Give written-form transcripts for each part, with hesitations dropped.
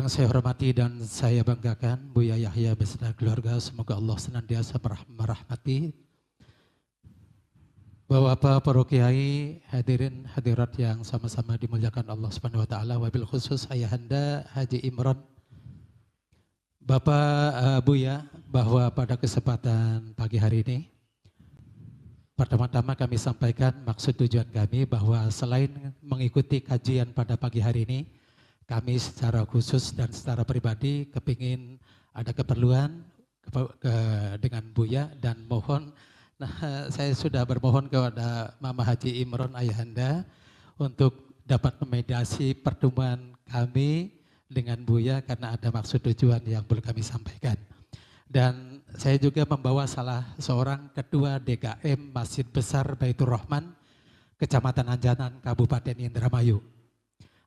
Yang saya hormati dan saya banggakan Buya Yahya beserta keluarga, semoga Allah senantiasa merahmati Bapak para kiai, hadirin hadirat yang sama-sama dimuliakan Allah Subhanahu wa taala, wabil khusus Ayahanda Haji Imron. Bapak Buya, bahwa pada kesempatan pagi hari ini pertama-tama kami sampaikan maksud tujuan kami bahwa selain mengikuti kajian pada pagi hari ini, kami secara khusus dan secara pribadi kepingin ada keperluan dengan Buya dan mohon, saya sudah bermohon kepada Mama Haji Imron Ayahanda untuk dapat memediasi pertemuan kami dengan Buya karena ada maksud tujuan yang perlu kami sampaikan. Dan saya juga membawa salah seorang ketua DKM Masjid Besar Baitur Rahman, Kecamatan Anjanan, Kabupaten Indramayu.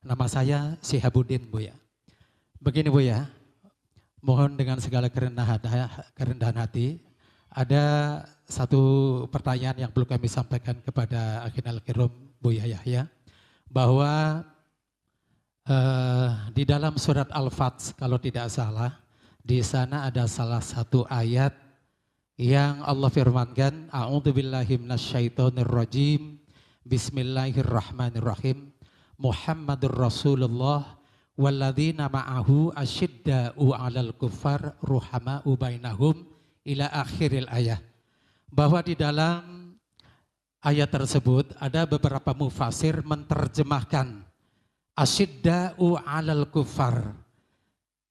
Nama saya Syihabuddin, Buya. Begini Buya, mohon dengan segala kerendahan hati, ada satu pertanyaan yang perlu kami sampaikan kepada Akhinal Kiram Buya Yahya, bahwa di dalam surat Al-Fats kalau tidak salah, di sana ada salah satu ayat yang Allah firmankan, A'udzubillahi minasyaitonirrajim, Bismillahirrahmanirrahim, Muhammadur Rasulullah walladzina ma'ahu asyidda'u 'alal kuffar ruhama'u bainahum ila akhiril ayah. Bahwa di dalam ayat tersebut ada beberapa mufasir menerjemahkan asyidda'u 'alal kuffar.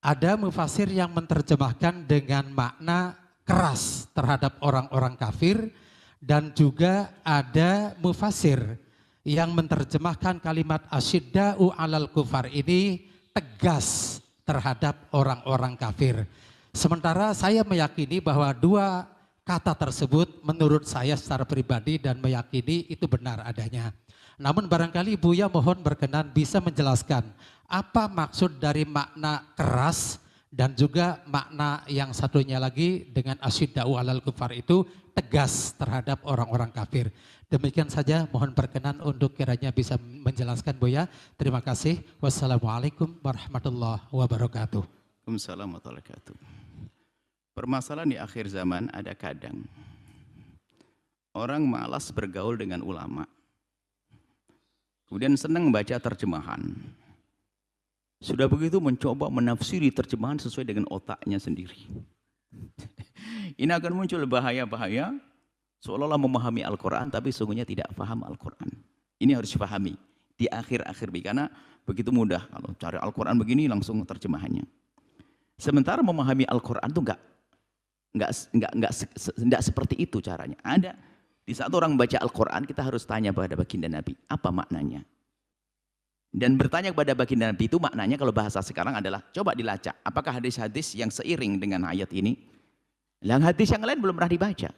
Ada mufasir yang menerjemahkan dengan makna keras terhadap orang-orang kafir, dan juga ada mufasir yang menerjemahkan kalimat asyidda'u 'alal kufar ini tegas terhadap orang-orang kafir. Sementara saya meyakini bahwa dua kata tersebut menurut saya secara pribadi dan meyakini itu benar adanya. Namun barangkali Buya mohon berkenan bisa menjelaskan apa maksud dari makna keras dan juga makna yang satunya lagi dengan asyidda'u 'alal kufar itu tegas terhadap orang-orang kafir. Demikian saja, mohon berkenan untuk kiranya bisa menjelaskan Buya. Terima kasih. Wassalamualaikum warahmatullahi wabarakatuh. Waalaikumsalam warahmatullahi wabarakatuh. Permasalahan di akhir zaman ada kadang orang malas bergaul dengan ulama, kemudian senang membaca terjemahan. Sudah begitu mencoba menafsiri terjemahan sesuai dengan otaknya sendiri. Ini akan muncul bahaya-bahaya, seolah-olah memahami Al-Quran tapi sungguhnya tidak paham Al-Quran. Ini harus dipahami di akhir-akhir, karena begitu mudah kalau cari Al-Quran begini langsung terjemahannya. Sementara memahami Al-Quran itu enggak seperti itu caranya. Ada di saat orang membaca Al-Quran, kita harus tanya pada baginda Nabi, apa maknanya? Dan bertanya kepada baginda Nabi itu maknanya kalau bahasa sekarang adalah, coba dilacak, apakah hadis-hadis yang seiring dengan ayat ini? Yang hadis yang lain belum pernah dibaca.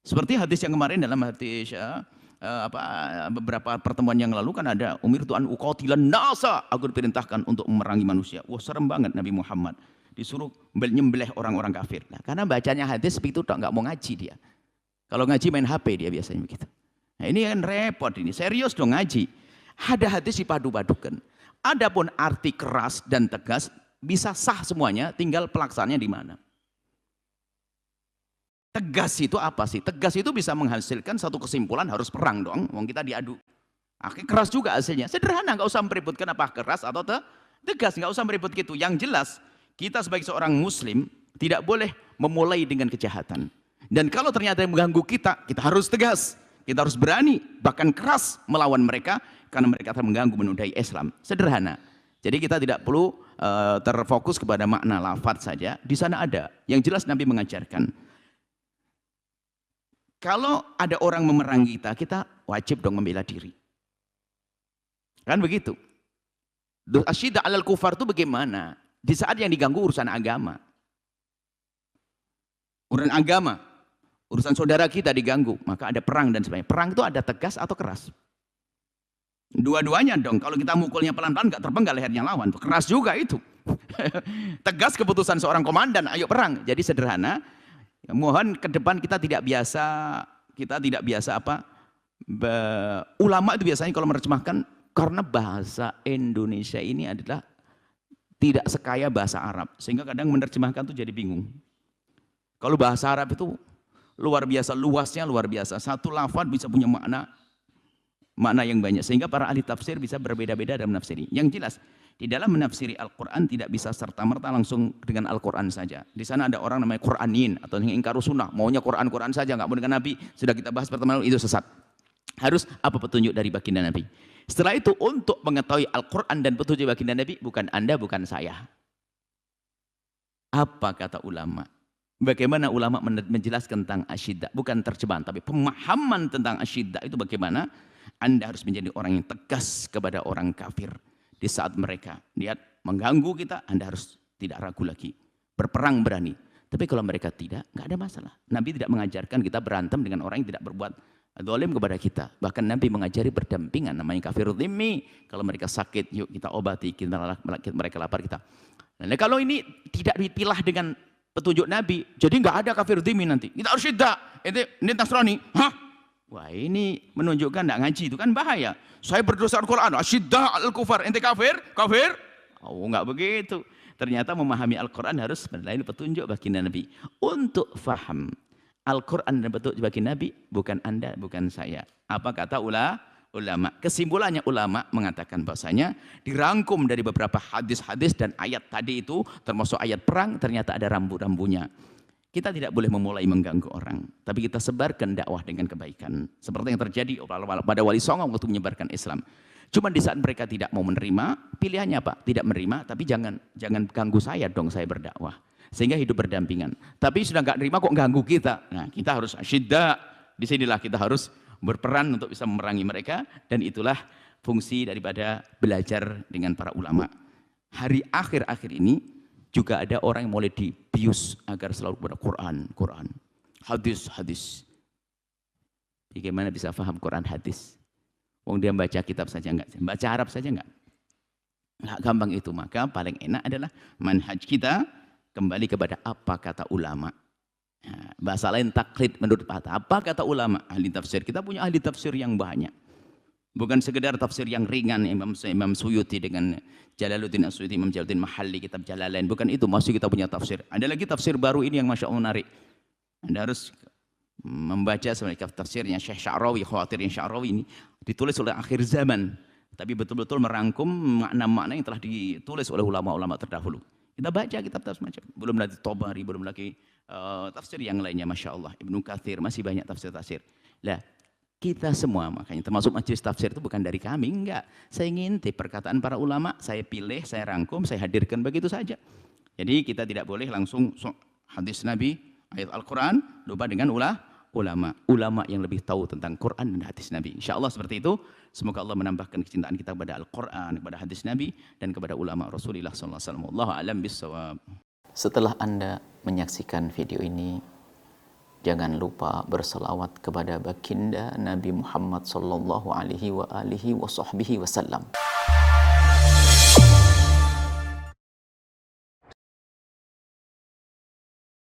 Seperti hadis yang kemarin dalam hadis beberapa pertemuan yang lalu kan ada umirtu an uqatilan nasa, aku diperintahkan untuk memerangi manusia. Wah, serem banget Nabi Muhammad disuruh nyembelih orang-orang kafir. Nah, karena bacanya hadis begitu nggak mau ngaji dia. Kalau ngaji main HP dia biasanya begitu. Nah, ini kan repot ini. Serius dong ngaji. Ada hadis dipadu-padukan. Adapun arti keras dan tegas bisa sah semuanya, tinggal pelaksanaannya di mana. Tegas itu apa sih? Tegas itu bisa menghasilkan satu kesimpulan harus perang dong. Wong kita diadu. Akhirnya keras juga hasilnya. Sederhana, nggak usah meributkan apa keras atau tegas, nggak usah meribut gitu. Yang jelas kita sebagai seorang Muslim tidak boleh memulai dengan kejahatan. Dan kalau ternyata yang mengganggu kita, kita harus tegas. Kita harus berani, bahkan keras melawan mereka karena mereka akan mengganggu, menodai Islam. Sederhana. Jadi kita tidak perlu terfokus kepada makna lafaz saja. Di sana ada. Yang jelas Nabi mengajarkan. Kalau ada orang memerangi kita, kita wajib dong membela diri. Kan begitu. Asyidda 'alal kufar itu bagaimana? Di saat yang diganggu urusan agama. Urusan agama. Urusan saudara kita diganggu, maka ada perang dan sebagainya. Perang itu ada tegas atau keras? Dua-duanya dong. Kalau kita mukulnya pelan-pelan nggak terpenggal lehernya lawan, keras juga itu. Tegas keputusan seorang komandan, ayo perang. Jadi sederhana. Mohon ke depan kita tidak biasa apa? Ulama itu biasanya kalau menerjemahkan, karena bahasa Indonesia ini adalah tidak sekaya bahasa Arab. Sehingga kadang menerjemahkan tuh jadi bingung. Kalau bahasa Arab itu luar biasa, luasnya luar biasa. Satu lafaz bisa punya makna yang banyak. Sehingga para ahli tafsir bisa berbeda-beda dalam menafsiri. Yang jelas, di dalam menafsiri Al-Quran tidak bisa serta-merta langsung dengan Al-Quran saja. Di sana ada orang namanya Quranin atau yang ingkar sunnah. Maunya Quran saja, nggak mau dengan Nabi. Sudah kita bahas pertama itu sesat. Harus apa petunjuk dari baginda Nabi. Setelah itu untuk mengetahui Al-Quran dan petunjuk baginda Nabi, bukan Anda, bukan saya. Apa kata ulama? Bagaimana ulama menjelaskan tentang asyidda? Bukan terjemahan, tapi pemahaman tentang asyidda itu bagaimana? Anda harus menjadi orang yang tegas kepada orang kafir. Di saat mereka lihat mengganggu kita, Anda harus tidak ragu lagi. Berperang berani. Tapi kalau mereka tidak, nggak ada masalah. Nabi tidak mengajarkan kita berantem dengan orang yang tidak berbuat zalim kepada kita. Bahkan Nabi mengajari berdampingan, namanya kafir dhimmi. Kalau mereka sakit, yuk kita obati, mereka lapar kita. Nah, kalau ini tidak dipilah dengan petunjuk Nabi, jadi nggak ada kafir dhimmi nanti. Kita harus syidda, ini Nasrani. Hah? Wah, ini menunjukkan nggak ngaji, itu kan bahaya. Saya berdasar Al-Quran, syidda al-kufar, ente kafir? Kafir? Oh, nggak begitu. Ternyata memahami Al-Quran harus melalui petunjuk baginda Nabi. Untuk faham Al-Quran dan petunjuk baginda Nabi, bukan Anda, bukan saya. Apa kata ulama? Kesimpulannya ulama mengatakan bahasanya dirangkum dari beberapa hadis-hadis dan ayat tadi itu, termasuk ayat perang, ternyata ada rambu-rambunya. Kita tidak boleh memulai mengganggu orang, tapi kita sebarkan dakwah dengan kebaikan. Seperti yang terjadi pada Wali Songo waktu menyebarkan Islam. Cuma di saat mereka tidak mau menerima, pilihannya apa? Tidak menerima, tapi jangan ganggu saya dong, saya berdakwah. Sehingga hidup berdampingan. Tapi sudah nggak terima kok ganggu kita. Nah, kita harus asyidda. Disinilah kita harus berperan untuk bisa memerangi mereka. Dan itulah fungsi daripada belajar dengan para ulama. Hari akhir-akhir ini juga ada orang yang mulai dibius agar selalu kepada Quran, hadis. Bagaimana bisa paham Quran hadis? Wong dia baca kitab saja enggak, baca Arab saja enggak. Nggak gampang itu, maka paling enak adalah manhaj kita kembali kepada apa kata ulama. Nah, bahasa lain taklid menurut apa kata ulama, ahli tafsir. Kita punya ahli tafsir yang banyak. Bukan sekedar tafsir yang ringan Imam Suyuti dengan Jalaluddin As-Suyuti, Imam Jalaluddin Mahalli, kitab Jalalain. Bukan itu, masih kita punya tafsir. Ada lagi tafsir baru ini yang Masya Allah menarik. Anda harus membaca sebenarnya tafsirnya Syekh Sya'rawi, Khawatirnya Sya'rawi ini ditulis oleh akhir zaman. Tapi betul-betul merangkum makna-makna yang telah ditulis oleh ulama-ulama terdahulu. Kita baca kitab-kitab semacam. Belum lagi Tobari, belum lagi tafsir yang lainnya, Masya Allah. Ibnu Katsir, masih banyak tafsir-tafsir. Lah, kita semua, makanya termasuk majelis tafsir itu bukan dari kami, enggak. Saya ngintip perkataan para ulama, saya pilih, saya rangkum, saya hadirkan begitu saja. Jadi kita tidak boleh langsung hadis Nabi, ayat Al-Quran, lupa dengan ulama yang lebih tahu tentang Quran dan hadis Nabi. Insya Allah seperti itu. Semoga Allah menambahkan kecintaan kita kepada Al-Quran, kepada hadis Nabi, dan kepada ulama Rasulullah SAW. Wallahu a'lam bishawab. Setelah Anda menyaksikan video ini, jangan lupa berselawat kepada baginda Nabi Muhammad sallallahu alaihi wa alihi wa sahbihi wasallam.